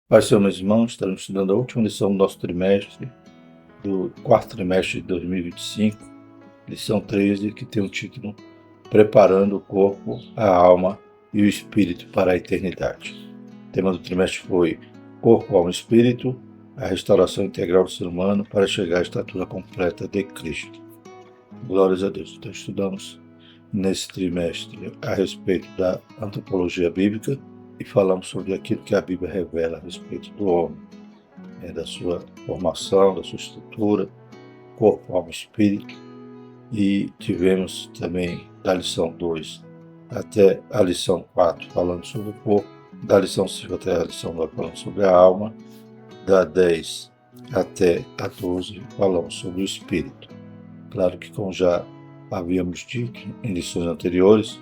Pai, Senhor, meus irmãos, estamos estudando a última lição do nosso trimestre, do quarto trimestre de 2025, lição 13, que tem o título Preparando o Corpo, a Alma e o Espírito para a Eternidade. O tema do trimestre foi Corpo, Alma e Espírito, a restauração integral do ser humano para chegar à estatura completa de Cristo. Glórias a Deus. Então, estudamos nesse trimestre a respeito da antropologia bíblica, e falamos sobre aquilo que a Bíblia revela a respeito do homem, da sua formação, da sua estrutura, corpo, alma e espírito. E tivemos também da lição 2 até a lição 4 falando sobre o corpo, da lição 5 até a lição 9 falando sobre a alma, da 10 até a 12 falamos sobre o espírito. Claro que, como já havíamos dito em lições anteriores,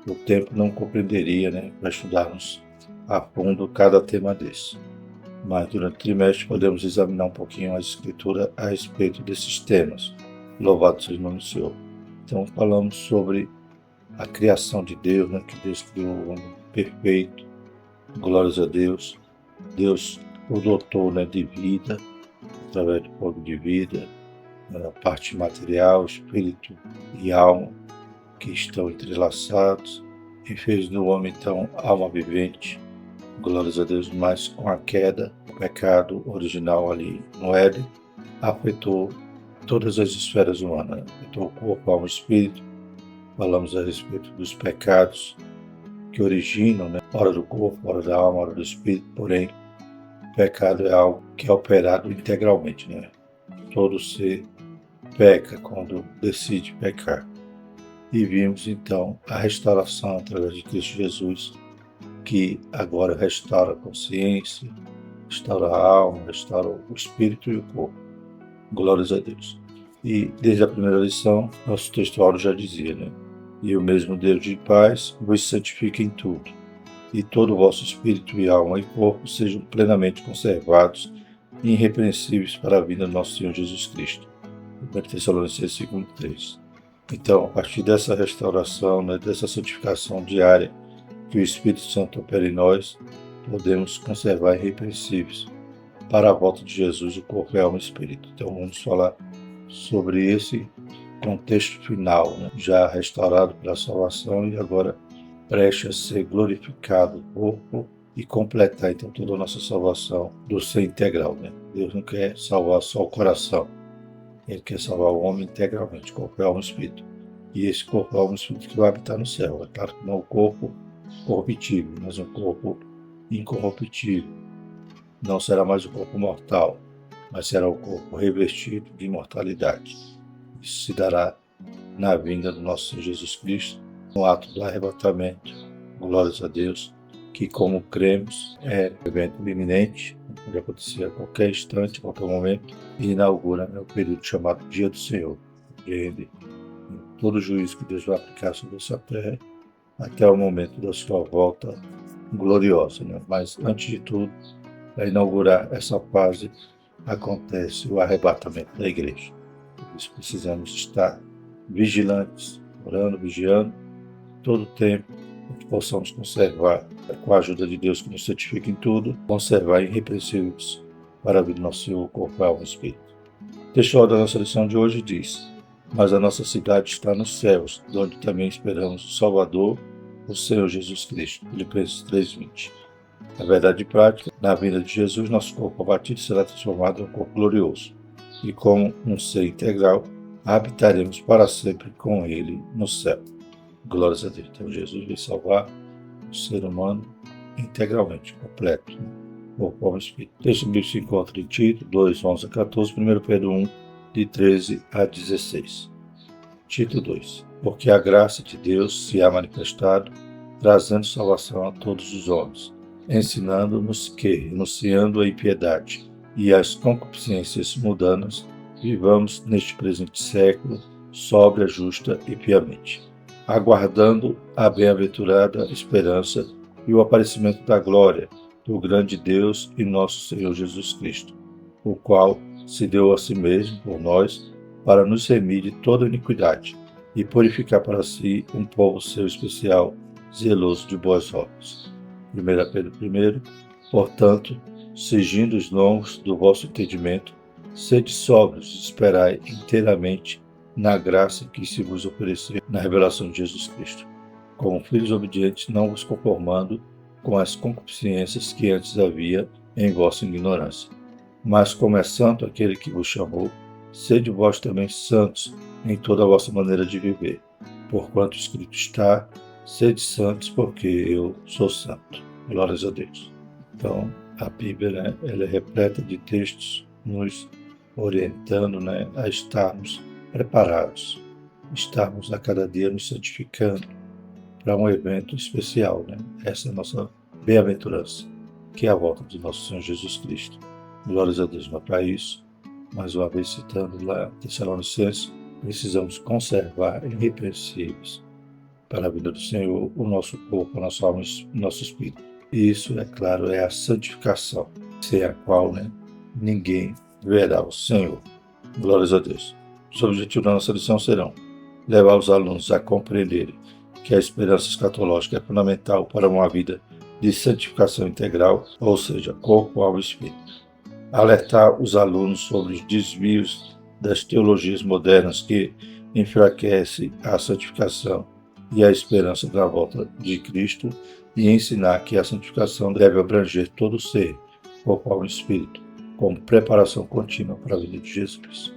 o tempo não compreenderia, para estudarmos a fundo cada tema desse. Mas durante o trimestre podemos examinar um pouquinho a escritura a respeito desses temas. Louvado seja o nome do Senhor. Então falamos sobre a criação de Deus, que Deus criou o homem perfeito. Glórias a Deus. Deus o dotou, de vida, através do fogo de vida, a parte material, espírito e alma, que estão entrelaçados, e fez do homem, então, alma vivente. Glórias a Deus, mas com a queda, o pecado original ali no Éden, afetou todas as esferas humanas, afetou o corpo, alma e espírito. Falamos a respeito dos pecados que originam, hora do corpo, hora da alma, hora do espírito, porém, o pecado é algo que é operado integralmente, Todo ser peca quando decide pecar. E vimos, então, a restauração através de Cristo Jesus, que agora restaura a consciência, restaura a alma, restaura o espírito e o corpo. Glórias a Deus. E desde a primeira lição, nosso textuário já dizia, E o mesmo Deus de paz vos santifique em tudo, e todo o vosso espírito e alma e corpo sejam plenamente conservados e irrepreensíveis para a vinda do nosso Senhor Jesus Cristo. 1 Tessalonicenses 5:3. Então, a partir dessa restauração, dessa santificação diária que o Espírito Santo opera em nós, podemos conservar irrepreensíveis para a volta de Jesus, o corpo, a alma e o espírito. Então, vamos falar sobre esse contexto final, já restaurado pela salvação e agora prestes a ser glorificado o corpo e completar, então, toda a nossa salvação do ser integral. Deus não quer salvar só o coração. Ele quer salvar o homem integralmente, corpo, alma e espírito. E esse corpo, alma e espírito que vai habitar no céu. É claro que não o corpo corruptível, mas um corpo incorruptível. Não será mais o corpo mortal, mas será o corpo revestido de imortalidade. Isso se dará na vinda do nosso Senhor Jesus Cristo, no ato do arrebatamento. Glórias a Deus, que, como cremos, é um evento iminente, pode acontecer a qualquer instante, a qualquer momento, e inaugura o período chamado Dia do Senhor, onde todo o juízo que Deus vai aplicar sobre essa terra até o momento da sua volta gloriosa. Mas, antes de tudo, para inaugurar essa fase, acontece o arrebatamento da igreja. Por isso precisamos estar vigilantes, orando, vigiando, todo o tempo, que possamos conservar, com a ajuda de Deus que nos santifica em tudo, conservar irrepreensíveis para a vida do nosso Senhor, corpo, alma e espírito. O texto da nossa lição de hoje diz: mas a nossa cidade está nos céus, de onde também esperamos o Salvador, o Senhor Jesus Cristo. Filipenses 3:20. Na verdade prática, na vinda de Jesus, nosso corpo abatido será transformado em um corpo glorioso. E como um ser integral, habitaremos para sempre com Ele no céu. Glórias a Deus. Então Jesus veio salvar o ser humano integralmente, completo, corpo, alma e espírito. O texto bíblico se encontra em Tito 2:11-14, 1 Pedro 1, de 13 a 16. Tito 2. Porque a graça de Deus se há manifestado, trazendo salvação a todos os homens, ensinando-nos que, renunciando à impiedade e às concupiscências mundanas, vivamos neste presente século sóbria, justa e piamente, aguardando a bem-aventurada esperança e o aparecimento da glória do grande Deus e nosso Senhor Jesus Cristo, o qual se deu a si mesmo por nós para nos remir de toda iniquidade e purificar para si um povo seu especial, zeloso de boas obras. 1 Pedro 1, Portanto, cingindo os lombos do vosso entendimento, sede sóbrios e esperai inteiramente na graça que se vos ofereceu na revelação de Jesus Cristo. Como filhos obedientes, não vos conformando com as concupiscências que antes havia em vossa ignorância. Mas como é santo aquele que vos chamou, sede vós também santos em toda a vossa maneira de viver. Porquanto escrito está, sede santos porque eu sou santo. Glórias a Deus. Então, a Bíblia, ela é repleta de textos nos orientando, a estarmos preparados, estarmos a cada dia nos santificando para um evento especial. Essa é a nossa bem-aventurança, que é a volta de nosso Senhor Jesus Cristo. Glórias a Deus. Mas para isso, mais uma vez citando lá Tessalonicenses, precisamos conservar irrepreensíveis para a vida do Senhor o nosso corpo, a nossa alma e o nosso espírito. E isso, é claro, é a santificação, sem a qual ninguém verá o Senhor. Glórias a Deus. Os objetivos da nossa lição serão levar os alunos a compreenderem que a esperança escatológica é fundamental para uma vida de santificação integral, ou seja, corpo, alma e espírito. Alertar os alunos sobre os desvios das teologias modernas que enfraquecem a santificação e a esperança da volta de Cristo e ensinar que a santificação deve abranger todo o ser, corpo, alma e espírito, como preparação contínua para a vida de Jesus.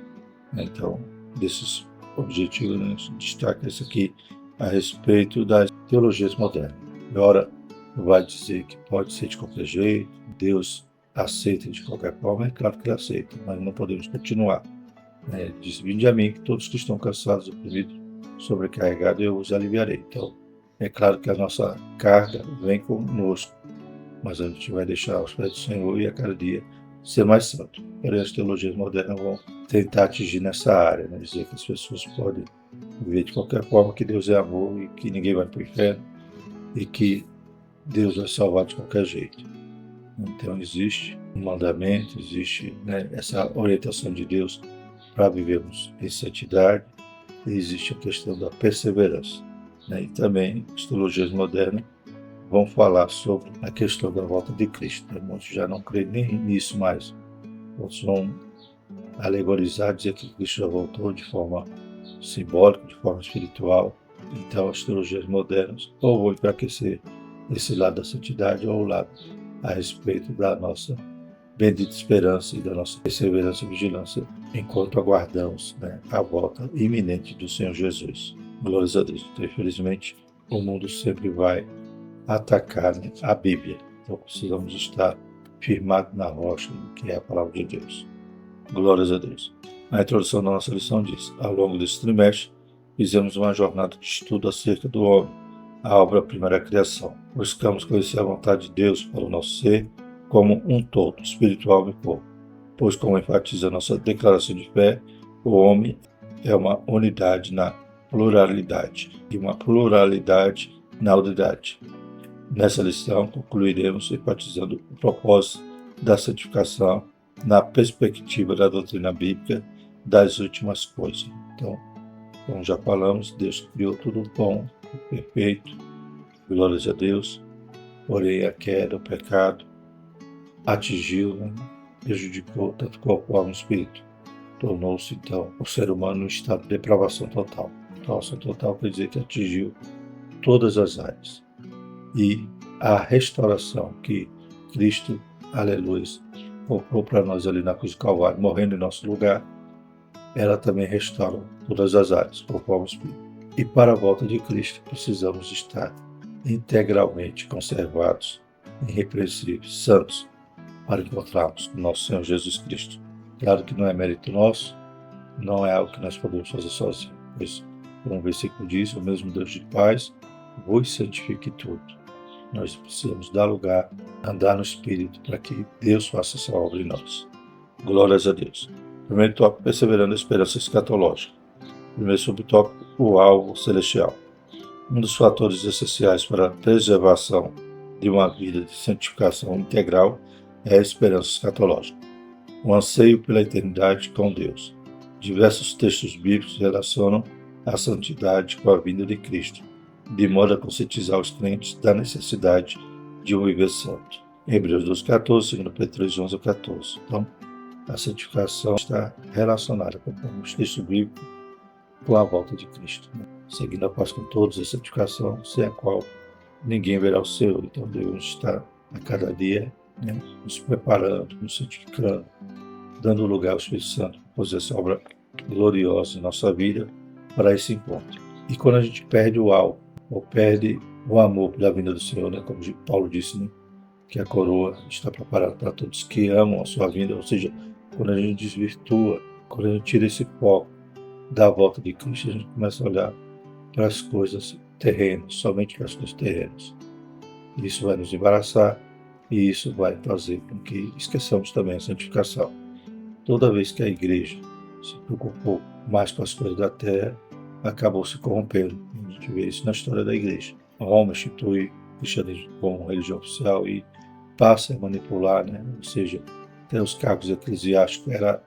Então, desses objetivos, a gente destaca esse aqui a respeito das teologias modernas. Ora, vai dizer que pode ser de qualquer jeito, Deus aceita de qualquer forma, é claro que ele aceita, mas não podemos continuar. Diz: vinde a mim que todos que estão cansados, oprimidos, sobrecarregados, eu os aliviarei. Então, é claro que a nossa carga vem conosco, mas a gente vai deixar aos pés do Senhor e a cada dia ser mais santo. Porém, as teologias modernas vão tentar atingir nessa área, dizer que as pessoas podem viver de qualquer forma, que Deus é amor e que ninguém vai para o inferno e que Deus vai salvar de qualquer jeito. Então, existe um mandamento, existe essa orientação de Deus para vivermos em santidade, e existe a questão da perseverança. E também as teologias modernas vão falar sobre a questão da volta de Cristo. Muitos já não creem nem nisso mais. Outros vão alegorizar, dizer que Cristo já voltou de forma simbólica, de forma espiritual. Então, as teologias modernas ou vão enfraquecer esse lado da santidade ou o lado a respeito da nossa bendita esperança e da nossa perseverança e vigilância enquanto aguardamos a volta iminente do Senhor Jesus. Glórias a Deus. Então, infelizmente, o mundo sempre vai atacar a Bíblia. Então, precisamos estar firmados na rocha, que é a palavra de Deus. Glórias a Deus. A introdução da nossa lição diz: ao longo desse trimestre, fizemos uma jornada de estudo acerca do homem, a obra-prima da criação. Buscamos conhecer a vontade de Deus para o nosso ser como um todo, espiritual e corpo. Pois, como enfatiza a nossa declaração de fé, o homem é uma unidade na pluralidade e uma pluralidade na unidade. Nessa lição, concluiremos enfatizando o propósito da santificação na perspectiva da doutrina bíblica das últimas coisas. Então, como já falamos, Deus criou tudo bom, perfeito, glórias a Deus, porém a queda, o pecado, atingiu, prejudicou tanto o corpo, alma e espírito. Tornou-se, então, o ser humano em estado de depravação total. Depravação total quer dizer que atingiu todas as áreas. E a restauração que Cristo, aleluia, comprou para nós ali na cruz do Calvário, morrendo em nosso lugar, ela também restaura todas as áreas, corpo, alma e espírito. E para a volta de Cristo, precisamos estar integralmente conservados, irrepreensíveis, santos, para encontrarmos com nosso Senhor Jesus Cristo. Claro que não é mérito nosso, não é algo que nós podemos fazer sozinhos, pois, como o versículo diz, o mesmo Deus de paz vos santifique tudo. Nós precisamos dar lugar, andar no Espírito, para que Deus faça essa obra em nós. Glórias a Deus. Primeiro tópico, perseverando a esperança escatológica. Primeiro subtópico, o alvo celestial. Um dos fatores essenciais para a preservação de uma vida de santificação integral é a esperança escatológica, o anseio pela eternidade com Deus. Diversos textos bíblicos relacionam a santidade com a vinda de Cristo, de modo a conscientizar os crentes da necessidade de um viver santo. Hebreus 12,14, 2 Pedro 3,11-14. Então, a santificação está relacionada com o texto bíblico com a volta de Cristo. Seguindo a paz com todos, a santificação, sem a qual ninguém verá o Senhor. Então, Deus está a cada dia, nos preparando, nos santificando, dando lugar ao Espírito Santo para fazer essa obra gloriosa em nossa vida para esse encontro. E quando a gente perde o alvo, ou perde o amor pela vinda do Senhor, como Paulo disse, que a coroa está preparada para todos que amam a sua vinda, ou seja, quando a gente desvirtua, quando a gente tira esse foco da volta de Cristo, a gente começa a olhar para as coisas terrenas, somente para as coisas terrenas. Isso vai nos embaraçar e isso vai fazer com que esqueçamos também a santificação. Toda vez que a igreja se preocupou mais com as coisas da terra, acabou se corrompendo. A gente vê isso na história da igreja. Roma institui o cristianismo como religião oficial e passa a manipular, ou seja, até os cargos eclesiásticos era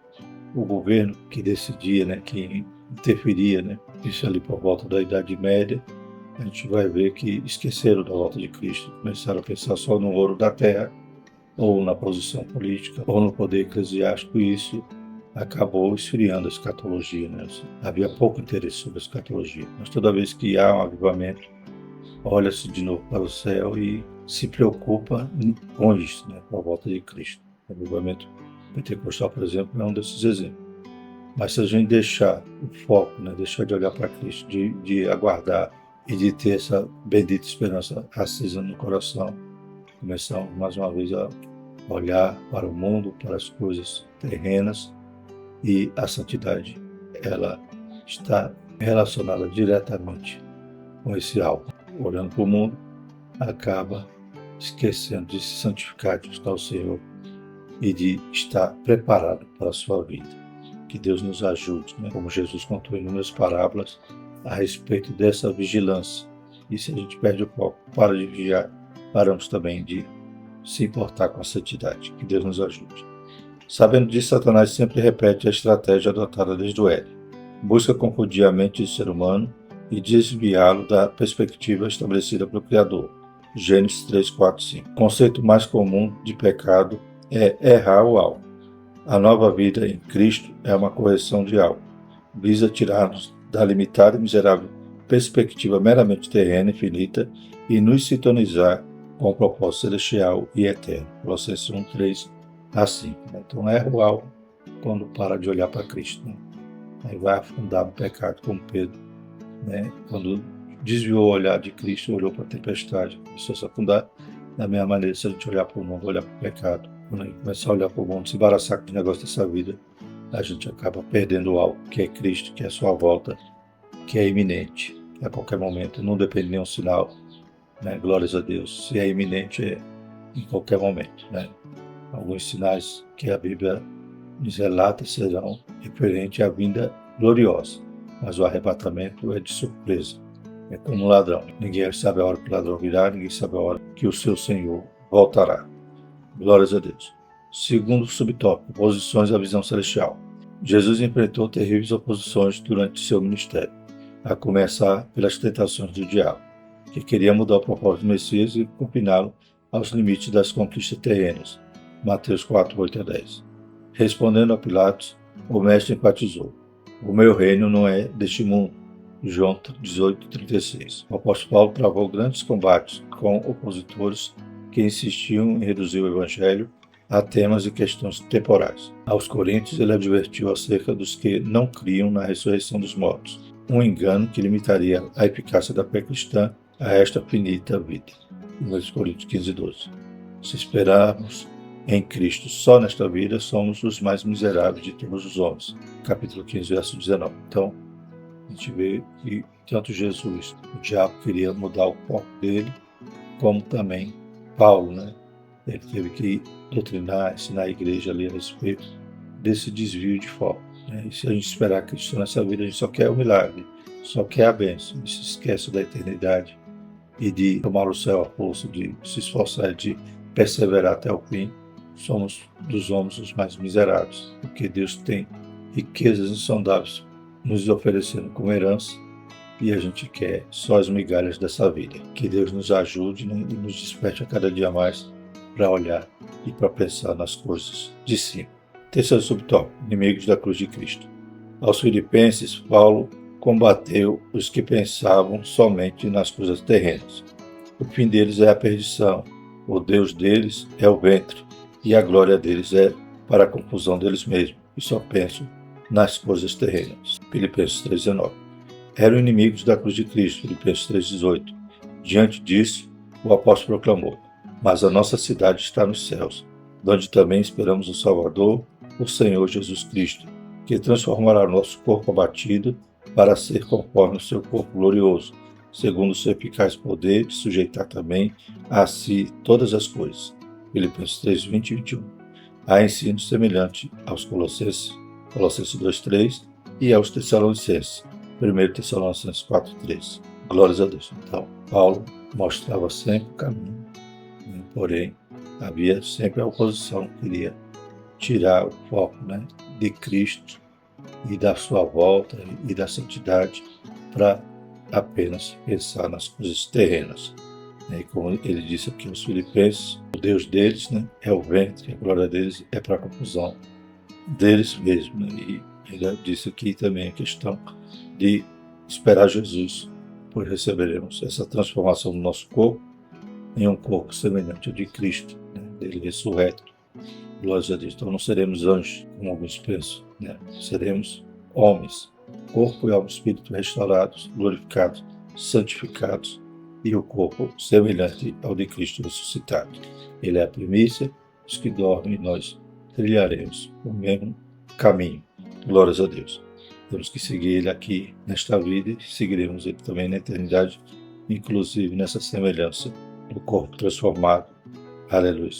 o governo que decidia, que interferia, Isso ali por volta da Idade Média. A gente vai ver que esqueceram da volta de Cristo, começaram a pensar só no ouro da terra, ou na posição política, ou no poder eclesiástico, e isso acabou esfriando a escatologia. Havia pouco interesse sobre a escatologia. Mas toda vez que há um avivamento, olha-se de novo para o céu e se preocupa com isso, com a volta de Cristo. O avivamento pentecostal, por exemplo, é um desses exemplos. Mas se a gente deixar o foco, deixar de olhar para Cristo, de aguardar e de ter essa bendita esperança acesa no coração, começamos mais uma vez a olhar para o mundo, para as coisas terrenas, e a santidade, ela está relacionada diretamente com esse alvo. Olhando para o mundo, acaba esquecendo de se santificar, de buscar o Senhor e de estar preparado para a sua vida. Que Deus nos ajude, como Jesus contou em inúmeras parábolas a respeito dessa vigilância. E se a gente perde o foco, para de vigiar, paramos também de se importar com a santidade. Que Deus nos ajude. Sabendo disso, Satanás sempre repete a estratégia adotada desde o Éden. Busca confundir a mente do ser humano e desviá-lo da perspectiva estabelecida pelo Criador. Gênesis 3, 4, 5. O conceito mais comum de pecado é errar o alvo. A nova vida em Cristo é uma correção de alvo. Visa tirar-nos da limitada e miserável perspectiva meramente terrena e finita e nos sintonizar com o propósito celestial e eterno. Colossenses 1, 3 a 5. Então erra o alvo quando para de olhar para Cristo. Aí vai afundar no pecado, como Pedro. Quando desviou o olhar de Cristo, olhou para a tempestade, começou a se afundar. Da mesma maneira, se a gente olhar para o mundo, olhar para o pecado, quando a gente começar a olhar para o mundo, se embaraçar com o negócio dessa vida, a gente acaba perdendo algo, que é Cristo, que é a sua volta, que é iminente, que a qualquer momento, não depende de nenhum sinal, glórias a Deus. Se é iminente, é em qualquer momento. Alguns sinais que a Bíblia nos relata serão referentes à vinda gloriosa, mas o arrebatamento é de surpresa, é como um ladrão. Ninguém sabe a hora que o ladrão virá, ninguém sabe a hora que o seu Senhor voltará. Glórias a Deus. Segundo subtópico, oposições à visão celestial. Jesus enfrentou terríveis oposições durante seu ministério, a começar pelas tentações do diabo, que queria mudar o propósito do Messias e confiná-lo aos limites das conquistas terrenas. Mateus 4, 8 a 10. Respondendo a Pilatos, o mestre enfatizou: o meu reino não é deste mundo. João 18, 36. O apóstolo Paulo travou grandes combates com opositores que insistiam em reduzir o evangelho a temas e questões temporais. Aos Coríntios, ele advertiu acerca dos que não criam na ressurreição dos mortos, um engano que limitaria a eficácia da fé cristã a esta finita vida. 1 Coríntios 15, 12. Se esperarmos em Cristo só nesta vida, somos os mais miseráveis de todos os homens. Capítulo 15, verso 19. Então, a gente vê que tanto Jesus, o diabo queria mudar o foco dele, como também Paulo, Ele teve que doutrinar, ensinar a igreja ali a respeito desse desvio de foco. E se a gente esperar Cristo nessa vida, a gente só quer o milagre, só quer a bênção, e se esquece da eternidade e de tomar o céu à força, de se esforçar, de perseverar até o fim. Somos dos homens os mais miseráveis, porque Deus tem riquezas insondáveis nos oferecendo como herança, e a gente quer só as migalhas dessa vida. Que Deus nos ajude e nos desperte a cada dia mais para olhar e para pensar nas coisas de cima. Terceiro subtópico: inimigos da cruz de Cristo. Aos Filipenses, Paulo combateu os que pensavam somente nas coisas terrenas. O fim deles é a perdição, o Deus deles é o ventre, e a glória deles é para a confusão deles mesmos, e só pensam nas coisas terrenas. Filipenses 3,19. Eram inimigos da cruz de Cristo. Filipenses 3,18. Diante disso, o apóstolo proclamou: mas a nossa cidade está nos céus, donde também esperamos o Salvador, o Senhor Jesus Cristo, que transformará nosso corpo abatido para ser conforme o seu corpo glorioso, segundo o seu eficaz poder de sujeitar também a si todas as coisas. Filipenses 3, 20 e 21. Há ensino semelhante aos Colossenses 2,3 e aos Tessalonicenses, 1 Tessalonicenses 4,3. Glórias a Deus. Então, Paulo mostrava sempre o caminho, porém, havia sempre a oposição, queria tirar o foco, de Cristo e da sua volta e da santidade para apenas pensar nas coisas terrenas. E como ele disse aqui aos Filipenses, o Deus deles é o ventre, a glória deles é para a confusão deles mesmos. E ele disse aqui também a questão de esperar Jesus, pois receberemos essa transformação do nosso corpo em um corpo semelhante ao de Cristo, dele ressurreto. Glórias a Deus. Então não seremos anjos, como alguns pensam, seremos homens, corpo e alma e espírito restaurados, glorificados, santificados, e o corpo semelhante ao de Cristo ressuscitado. Ele é a primícia, os que dormem, e nós trilharemos o mesmo caminho. Glórias a Deus. Temos que seguir Ele aqui nesta vida e seguiremos Ele também na eternidade, inclusive nessa semelhança do corpo transformado, aleluia,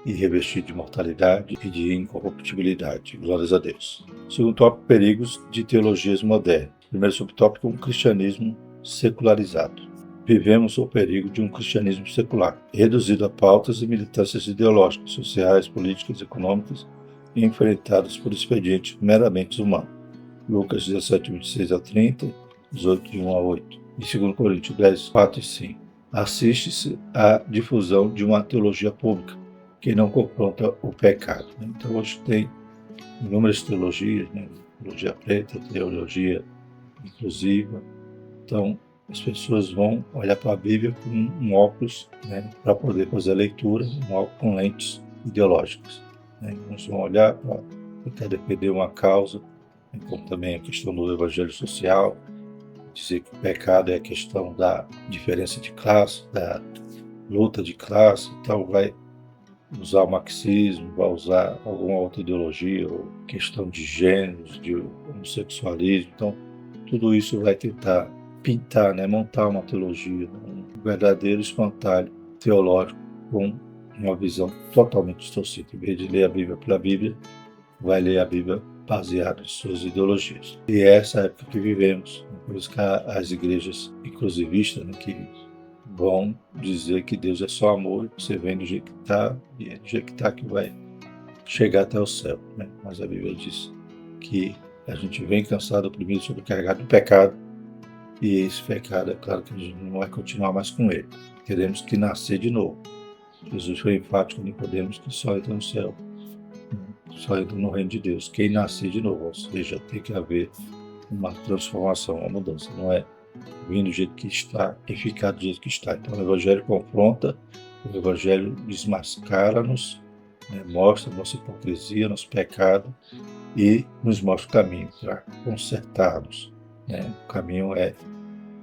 e revestido de mortalidade e de incorruptibilidade. Glórias a Deus. Segundo tópico: perigos de teologias modernas. Primeiro subtópico: um cristianismo secularizado. Vivemos o perigo de um cristianismo secular, reduzido a pautas e militâncias ideológicas, sociais, políticas, econômicas, e enfrentadas por expedientes meramente humanos. Lucas 17, 26 a 30, 18, de 1 a 8. E 2 Coríntios 10, 4 e 5. Assiste-se à difusão de uma teologia pública que não confronta o pecado. Então hoje tem inúmeras teologias, teologia preta, teologia inclusiva. Então as pessoas vão olhar para a Bíblia com um óculos, para poder fazer a leitura, um óculos com lentes ideológicas. Uns vão olhar para tentar defender uma causa, como também a questão do evangelho social, dizer que o pecado é a questão da diferença de classe, da luta de classe, então vai usar o marxismo, vai usar alguma outra ideologia, ou questão de gêneros, de homossexualismo. Então, tudo isso vai tentar pintar, montar uma teologia, um verdadeiro espantalho teológico com uma visão totalmente distorcida. Em vez de ler a Bíblia pela Bíblia, vai ler a Bíblia baseada em suas ideologias. E é essa época que vivemos. Por isso que as igrejas inclusivistas, que vão dizer que Deus é só amor, você vem do jeito que está, e é do jeito que está que vai chegar até o céu. Mas a Bíblia diz que a gente vem cansado, oprimido, sobrecarregado do pecado, e esse pecado, é claro que a gente não vai continuar mais com ele. Teremos que nascer de novo. Jesus foi enfático em Nicodemos que só entra no céu, só entra no reino de Deus quem nascer de novo. Ou seja, tem que haver uma transformação, uma mudança. Não é vir do jeito que está e ficar do jeito que está. Então o Evangelho confronta, o Evangelho desmascara-nos, mostra nossa hipocrisia, nosso pecado e nos mostra o caminho para consertarmos. O caminho é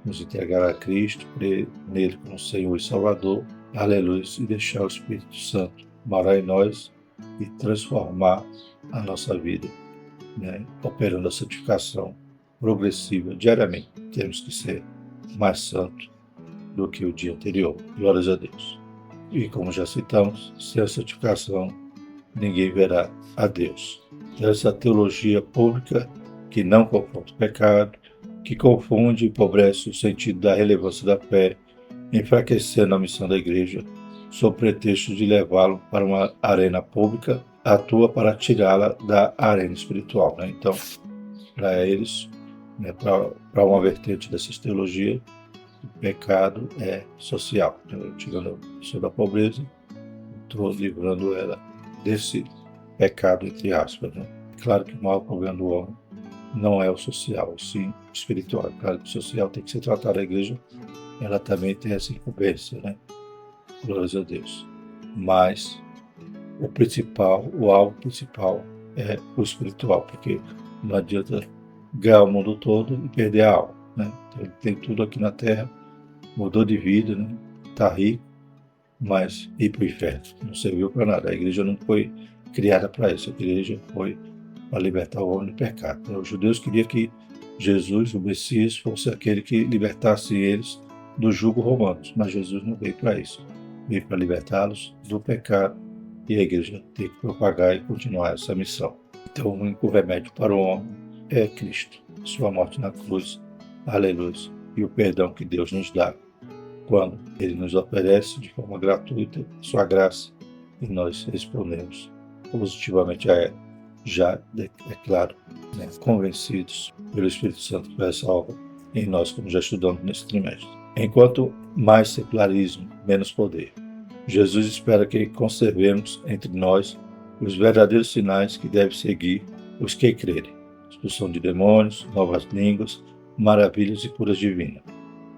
nos entregar a Cristo, crer nele como Senhor e Salvador, aleluia, e deixar o Espírito Santo morar em nós e transformar a nossa vida, operando a santificação progressiva diariamente. Temos que ser mais santos do que o dia anterior. Glórias a Deus. E como já citamos, sem a santificação, ninguém verá a Deus. Essa teologia pública que não confronta o pecado, que confunde e empobrece o sentido da relevância da fé, enfraquecendo a missão da igreja, sob pretexto de levá-lo para uma arena pública, atua para tirá-la da arena espiritual. Então, para eles, para uma vertente dessas teologias, o pecado é social. Tirando a pessoa da pobreza, o estou livrando ela desse pecado, entre aspas, né? Claro que o maior problema do homem não é o social, sim o espiritual. Claro que o social tem que ser tratado. A igreja, ela também tem essa incumbência, né? Glórias a Deus. Mas o principal, o alvo principal é o espiritual, porque não adianta ganhar o mundo todo e perder a alma, né? Então, ele tem tudo aqui na Terra, mudou de vida, né? Tá rico, mas ir para o inferno não serviu para nada. A igreja não foi criada para isso. A igreja foi para libertar o homem do pecado. Então, os judeus queriam que Jesus, o Messias, fosse aquele que libertasse eles do jugo romano, mas Jesus não veio para isso. Veio para libertá-los do pecado, e a igreja tem que propagar e continuar essa missão. Então, o único remédio para o homem é Cristo, sua morte na cruz, aleluia, e o perdão que Deus nos dá quando Ele nos oferece de forma gratuita sua graça e nós respondemos positivamente a ela, já, é claro, né, convencidos pelo Espírito Santo por essa obra em nós, como já estudamos nesse trimestre. Enquanto mais secularismo, menos poder. Jesus espera que conservemos entre nós os verdadeiros sinais que devem seguir os que crerem: expulsão de demônios, novas línguas, maravilhas e curas divinas.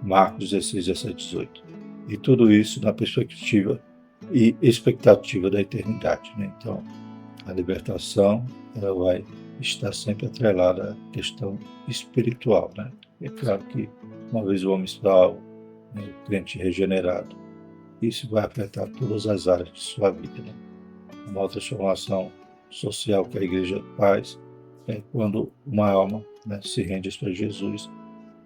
Marcos 16, 17, 18. E tudo isso na perspectiva e expectativa da eternidade, né? Então, a libertação, ela vai estar sempre atrelada à questão espiritual, né? É claro que, uma vez o homem salvo, né, o crente regenerado, isso vai afetar todas as áreas de sua vida, né? Uma outra transformação social que a igreja faz é quando uma alma, né, se rende para Jesus,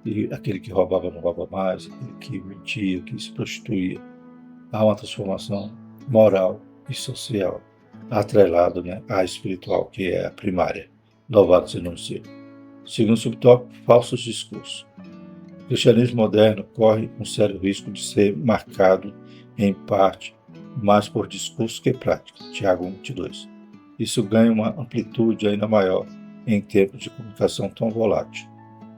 e aquele que roubava não rouba mais, aquele que mentia, que se prostituía. Há uma transformação moral e social atrelado, né, à espiritual, que é a primária. Louvado seja o Senhor. Segundo subtópico, falsos discursos. O cristianismo moderno corre um sério risco de ser marcado, em parte, mais por discurso que prática. Tiago 1:22. Isso ganha uma amplitude ainda maior em tempos de comunicação tão volátil.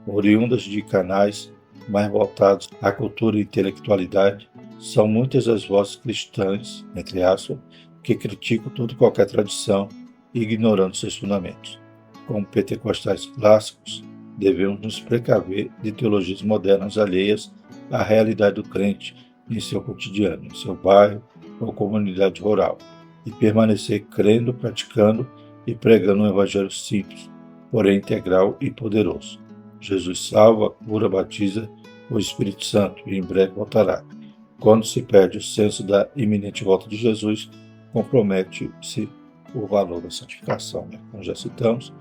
Oriundas de canais mais voltados à cultura e intelectualidade, são muitas as vozes cristãs, entre aspas, que criticam toda e qualquer tradição, ignorando seus fundamentos. Como pentecostais clássicos, devemos nos precaver de teologias modernas alheias à realidade do crente em seu cotidiano, em seu bairro ou comunidade rural, e permanecer crendo, praticando e pregando um evangelho simples, porém integral e poderoso. Jesus salva, cura, batiza o Espírito Santo e em breve voltará. Quando se perde o senso da iminente volta de Jesus, compromete-se o valor da santificação, né? Como já citamos,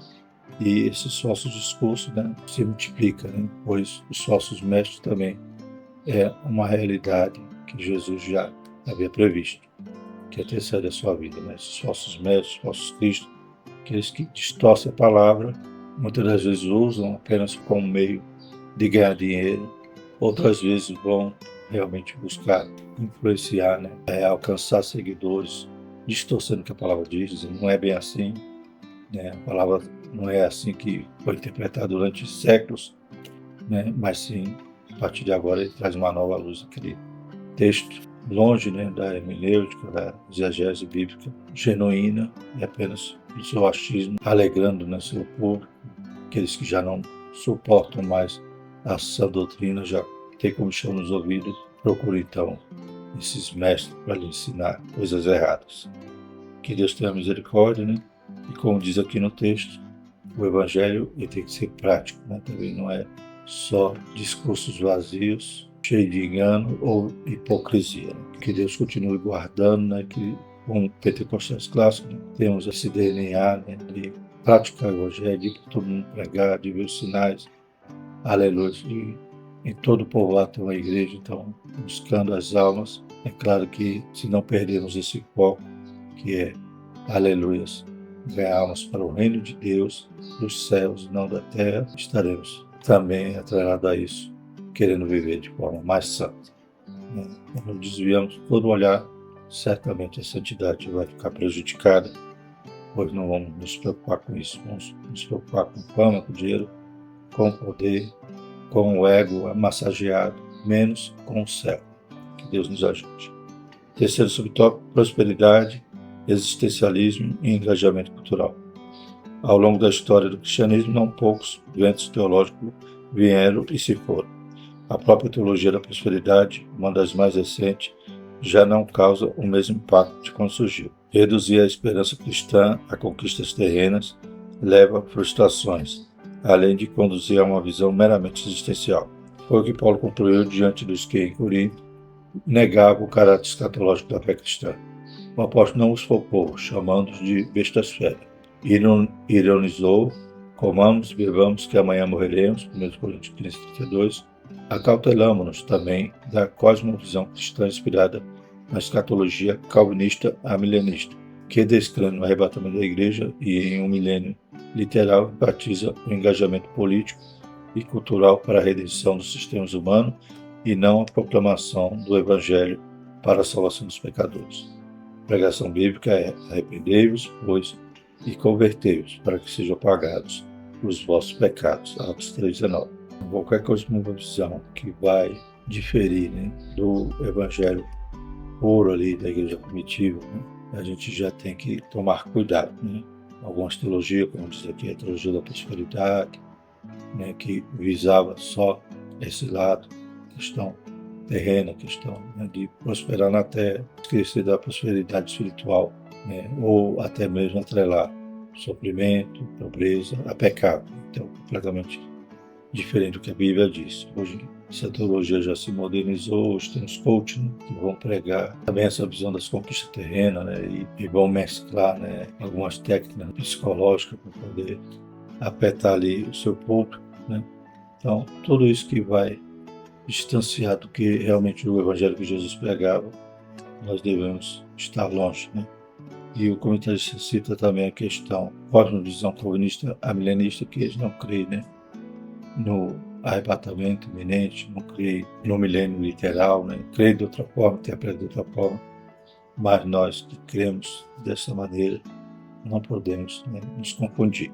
e esses falsos discursos, né, se multiplicam, né? Pois os falsos mestres também é uma realidade que Jesus já havia previsto, que antecede a sua vida, né? Esses falsos mestres, falsos cristos, aqueles que distorcem a palavra, muitas das vezes usam apenas como meio de ganhar dinheiro, outras vezes vão realmente buscar influenciar, né? Alcançar seguidores, distorcendo o que a palavra diz, dizendo não é bem assim, né? A palavra não é assim que foi interpretada durante séculos, né? Mas sim, a partir de agora ele traz uma nova luz aquele texto, longe, né, da hermenêutica, da exegese bíblica genuína, e apenas do seu achismo, alegrando, né, seu público. Aqueles que já não suportam mais a sã doutrina, já tem como chão nos ouvidos, procura então esses mestres para lhe ensinar coisas erradas. Que Deus tenha misericórdia, né? E como diz aqui no texto, o evangelho ele tem que ser prático, né? Também não é só discursos vazios, cheios de engano ou hipocrisia, né? Que Deus continue guardando, né? Que como pentecostais clássicos, né, temos esse DNA, né, de praticar o evangelho, de todo mundo pregar, de ver os sinais, aleluia, e em todo o povoado tem uma igreja, então, buscando as almas. É claro que se não perdermos esse foco, que é, aleluia, ganhar almas para o reino de Deus, dos céus, não da terra, estaremos também atrelados a isso, querendo viver de forma mais santa, né? Quando desviamos todo olhar, certamente a santidade vai ficar prejudicada, pois não vamos nos preocupar com isso, vamos nos preocupar com fama, com dinheiro, com o poder, com o ego massageado, menos com o céu. Que Deus nos ajude. Terceiro subtópico, prosperidade, existencialismo e engajamento cultural. Ao longo da história do cristianismo, não poucos ventos teológicos vieram e se foram. A própria teologia da prosperidade, uma das mais recentes, já não causa o mesmo impacto de quando surgiu. Reduzir a esperança cristã a conquistas terrenas leva a frustrações, além de conduzir a uma visão meramente existencial. Foi o que Paulo concluiu diante dos que, em Corinto, negavam o caráter escatológico da fé cristã. O apóstolo não os poupou, chamando-os de bestas feras. Ironizou: comamos, bebamos, que amanhã morreremos, 1 Coríntios 15:32. Acautelamo-nos também da cosmovisão cristã inspirada na escatologia calvinista amilenista, que descrendo o arrebatamento da igreja e em um milênio literal enfatiza o engajamento político e cultural para a redenção dos sistemas humanos e não a proclamação do evangelho para a salvação dos pecadores. A pregação bíblica é: arrependei-vos, pois, e convertei-vos, para que sejam apagados os vossos pecados. Atos 3:19. Qualquer cosmovisão que vai diferir, do evangelho puro ali da igreja primitiva, a gente já tem que tomar cuidado. Algumas teologias, como diz aqui, a teologia da prosperidade, que visava só esse lado, questão terrena, questão de prosperar na terra, esquecer da prosperidade espiritual, ou até mesmo atrelar sofrimento, pobreza a pecado. Então, completamente diferente do que a Bíblia diz. Hoje, essa teologia já se modernizou, hoje tem os coaches, que vão pregar também essa visão das conquistas terrenas, e vão mesclar, algumas técnicas psicológicas para poder apertar ali o seu público. Então, tudo isso que vai distanciar do que realmente o evangelho que Jesus pregava, nós devemos estar longe. E o comentarista cita também a questão, cosmovisão calvinista amilenista, que eles não creem, no arrebatamento iminente, não creem no milênio literal, creem de outra forma, interpretam de outra forma, mas nós que cremos dessa maneira não podemos nos confundir.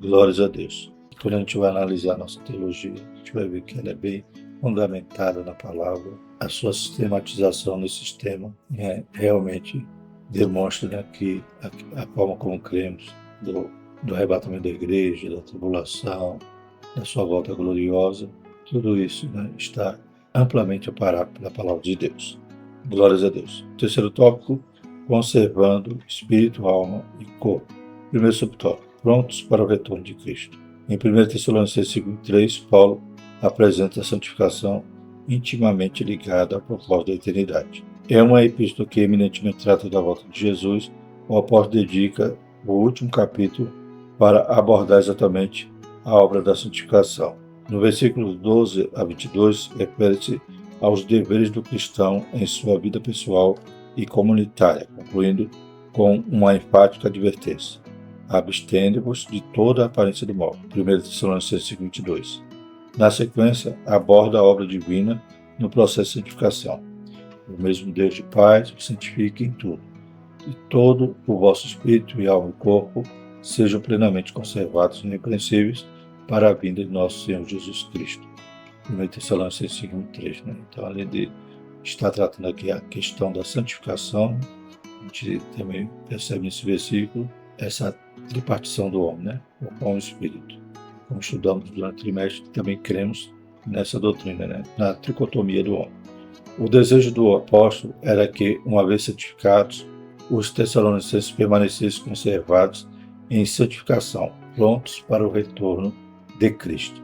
Glórias a Deus. Quando a gente vai analisar a nossa teologia, a gente vai ver que ela é bem fundamentada na palavra. A sua sistematização nesse sistema realmente demonstra que a forma como cremos do arrebatamento da igreja, da tribulação, da sua volta gloriosa, tudo isso está amplamente amparado pela palavra de Deus. Glórias a Deus. Terceiro tópico, conservando espírito, alma e corpo. Primeiro subtópico, prontos para o retorno de Cristo. Em 1 Tessalonicenses 5:3, Paulo apresenta a santificação intimamente ligada ao propósito da eternidade. É uma epístola que eminentemente trata da volta de Jesus. O apóstolo dedica o último capítulo para abordar exatamente a obra da santificação. No versículo 12 a 22, refere-se aos deveres do cristão em sua vida pessoal e comunitária, concluindo com uma enfática advertência: abstende-vos de toda a aparência do mal. 1 Tessalonicenses 5:22. Na sequência, aborda a obra divina no processo de santificação. O mesmo Deus de paz o santifique em tudo, e todo o vosso espírito e alma e corpo sejam plenamente conservados e irrepreensíveis para a vinda de nosso Senhor Jesus Cristo. 1 Tessalonicenses 5:3. Então, além de estar tratando aqui a questão da santificação, a gente também percebe nesse versículo essa tripartição do homem, o alma e o espírito. Como estudamos durante o trimestre, também cremos nessa doutrina, na tricotomia do homem. O desejo do apóstolo era que, uma vez santificados, os tessalonicenses permanecessem conservados em santificação, prontos para o retorno de Cristo.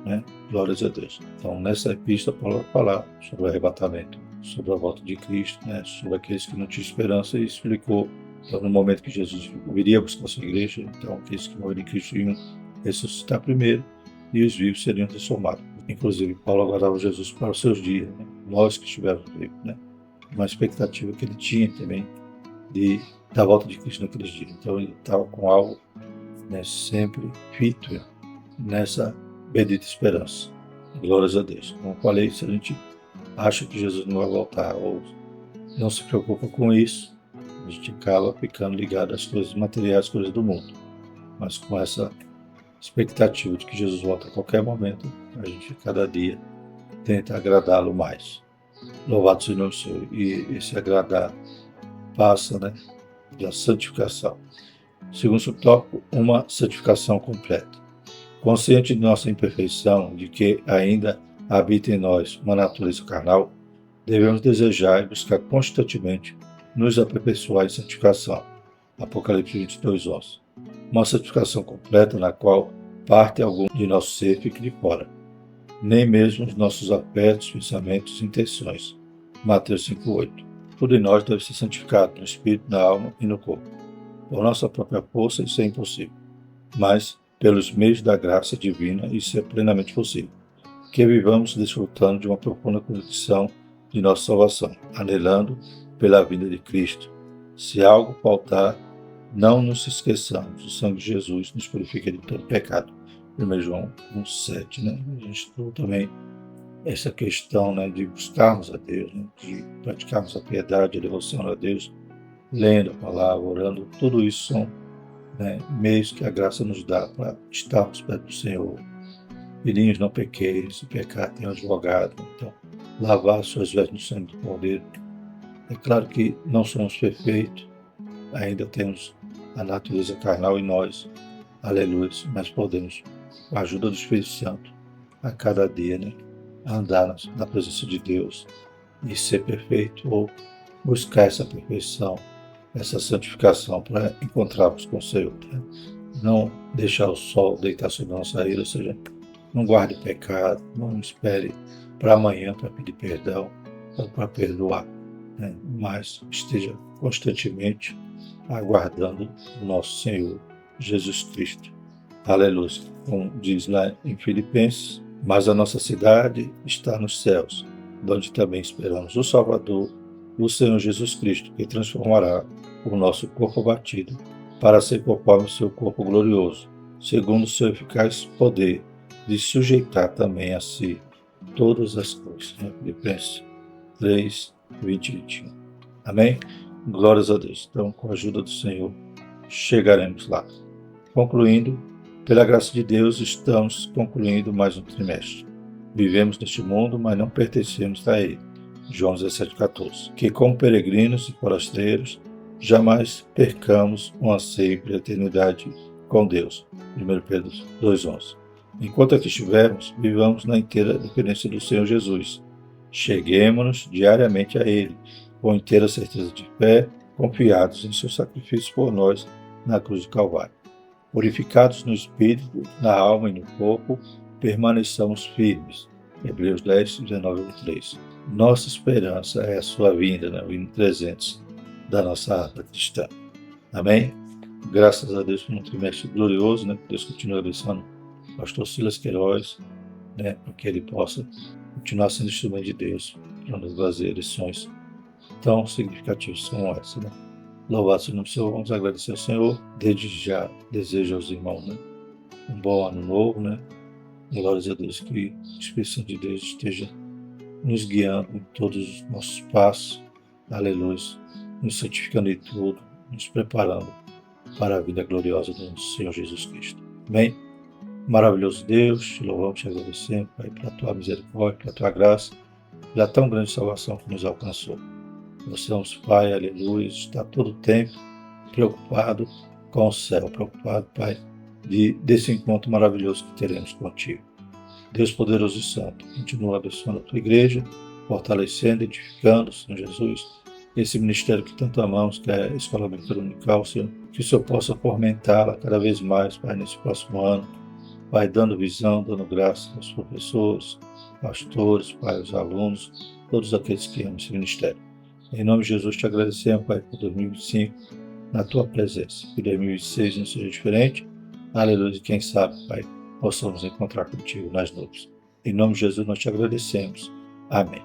Glórias a Deus. Então, nessa epístola, Paulo vai falar sobre o arrebatamento, sobre a volta de Cristo, sobre aqueles que não tinham esperança, e explicou, então, no momento que Jesus viria buscar a sua igreja, então aqueles que morreram em Cristo iam ressuscitar primeiro, e os vivos seriam transformados. Inclusive, Paulo aguardava Jesus para os seus dias, nós que estivermos vivos, uma expectativa que ele tinha também da volta de Cristo naqueles dias. Então, ele estava com algo sempre fito nessa bendita esperança. Glórias a Deus. Como eu falei, se a gente acha que Jesus não vai voltar ou não se preocupa com isso, a gente acaba ficando ligado às coisas materiais, às coisas do mundo. Mas com essa expectativa de que Jesus volta a qualquer momento, a gente cada dia tenta agradá-lo mais. Louvado seja o nome do Senhor. E esse agradar passa, né, da santificação. Segundo subtópico, uma santificação completa. Consciente de nossa imperfeição, de que ainda habita em nós uma natureza carnal, devemos desejar e buscar constantemente nos aperfeiçoar em santificação. Apocalipse 22:11. Uma santificação completa na qual parte algum de nosso ser fique de fora, nem mesmo os nossos afetos, pensamentos e intenções. Mateus 5:8. Tudo em nós deve ser santificado no espírito, na alma e no corpo. Por nossa própria força isso é impossível, mas pelos meios da graça divina isso é plenamente possível. Que vivamos desfrutando de uma profunda convicção de nossa salvação, anelando pela vinda de Cristo. Se algo faltar, não nos esqueçamos, o sangue de Jesus nos purifica de todo pecado. 1 João 1,7, né? A gente estuda também essa questão, né, de buscarmos a Deus, né, de praticarmos a piedade, a devoção a Deus, lendo a palavra, orando, tudo isso são, né, meios que a graça nos dá para estarmos perto do Senhor. Filhinhos, não pequeis, se pecar tem um advogado. Então, lavar suas vestes no sangue do Cordeiro. É claro que não somos perfeitos, ainda temos a natureza carnal em nós, aleluia, mas podemos, com a ajuda do Espírito Santo, a cada dia, né, andar na presença de Deus e ser perfeito, ou buscar essa perfeição, essa santificação para encontrarmos com o Senhor. Né? Não deixar o sol deitar sobre a nossa ira, ou seja, não guarde pecado, não espere para amanhã para pedir perdão ou para perdoar, né? Mas esteja constantemente aguardando o nosso Senhor Jesus Cristo. Aleluia. Como diz lá em Filipenses, mas a nossa cidade está nos céus, onde também esperamos o Salvador, o Senhor Jesus Cristo, que transformará o nosso corpo abatido para ser conforme o seu corpo glorioso, segundo o seu eficaz poder, de sujeitar também a si todas as coisas. Né? Filipenses 3, 20 e 21. Amém? Glórias a Deus. Então, com a ajuda do Senhor, chegaremos lá. Concluindo, pela graça de Deus, estamos concluindo mais um trimestre. Vivemos neste mundo, mas não pertencemos a ele. João 17,14. Que como peregrinos e forasteiros, jamais percamos um anseio pela eternidade com Deus. 1 Pedro 2,11. Enquanto aqui estivermos, vivamos na inteira dependência do Senhor Jesus. Cheguemo-nos diariamente a Ele, com inteira certeza de fé, confiados em seu sacrifício por nós na cruz do Calvário. Purificados no espírito, na alma e no corpo, permaneçamos firmes. Hebreus 10, 19 e 3. Nossa esperança é a sua vinda, né? O hino 300 da nossa árvore cristã. Amém? Graças a Deus por um trimestre glorioso, né? Que Deus continue abençoando o pastor Silas Queiroz, né? Para que ele possa continuar sendo instrumento de Deus para nos fazer lições tão significativas como essa, né? Louvado seja o nome do Senhor, vamos agradecer ao Senhor. Desde já desejo aos irmãos, né, um bom ano novo, né? Glórias a Deus, que o Espírito Santo de Deus esteja nos guiando em todos os nossos passos, aleluia, nos santificando em tudo, nos preparando para a vida gloriosa do nosso Senhor Jesus Cristo. Amém? Maravilhoso Deus, te louvamos, te agradecemos, Pai, pela tua misericórdia, pela tua graça, pela tão grande salvação que nos alcançou. Nós somos, Pai, aleluia, está todo o tempo preocupado com o céu, preocupado, Pai, desse encontro maravilhoso que teremos contigo. Deus poderoso e santo, continua abençoando a tua igreja, fortalecendo, edificando, Senhor Jesus, esse ministério que tanto amamos, que é a Escola Bíblica Dominical, Senhor, que o Senhor possa fomentá-la cada vez mais, Pai, nesse próximo ano, Pai, dando visão, dando graça aos professores, pastores, Pai, aos alunos, todos aqueles que amam esse ministério. Em nome de Jesus, te agradecemos, Pai, por 2025, na tua presença. Que 2026 não seja diferente. Aleluia. E quem sabe, Pai, possamos encontrar contigo nas nuvens. Em nome de Jesus, nós te agradecemos. Amém.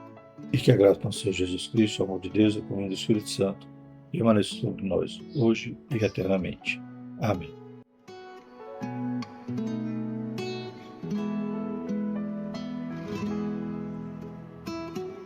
E que a graça do nosso Senhor Jesus Cristo, o amor de Deus e a comunhão do Espírito Santo permaneça sobre nós, hoje e eternamente. Amém.